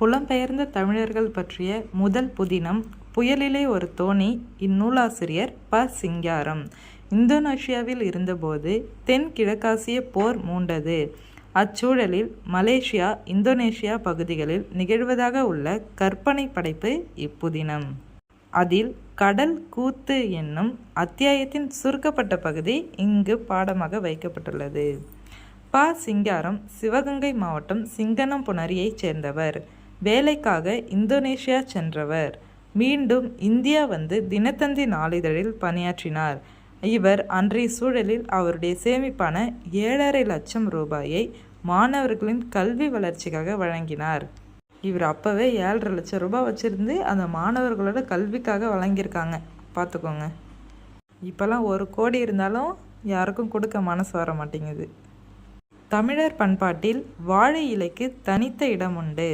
புலம்பெயர்ந்த தமிழர்கள் பற்றிய முதல் புதினம் புயலிலே ஒரு தோணி. இந்நூலாசிரியர் ப. சிங்காரம். இந்தோனேஷியாவில் இருந்தபோது தென்கிழக்காசிய போர் மூண்டது. அச்சூழலில் மலேசியா, இந்தோனேஷியா பகுதிகளில் நிகழ்வதாக உள்ள கற்பனை படைப்பு இப்புதினம். அதில் கடல் கூத்து என்னும் அத்தியாயத்தின் சுருக்கப்பட்ட பகுதி இங்கு பாடமாக வைக்கப்பட்டுள்ளது. ப. சிங்காரம் சிவகங்கை மாவட்டம் சிங்கனம்புணரியைச் சேர்ந்தவர். வேலைக்காக இந்தோனேஷியா சென்றவர். மீண்டும் இந்தியா வந்து தினத்தந்தி நாளிதழில் பணியாற்றினார். இவர் அன்றைய சூழலில் அவருடைய சேமிப்பான 7.5 லட்சம் ரூபாயை மாணவர்களின் கல்வி வளர்ச்சிக்காக வழங்கினார். இவர் அப்போவே 7.5 லட்சம் ரூபாய் வச்சுருந்து அந்த மாணவர்களோட கல்விக்காக வழங்கியிருக்காங்க. பார்த்துக்கோங்க. இப்போல்லாம் 1 கோடி இருந்தாலும் யாருக்கும் கொடுக்க மனசு வர மாட்டேங்குது. தமிழர் பண்பாட்டில் வாழை இலைக்கு தனித்த இடம் உண்டு.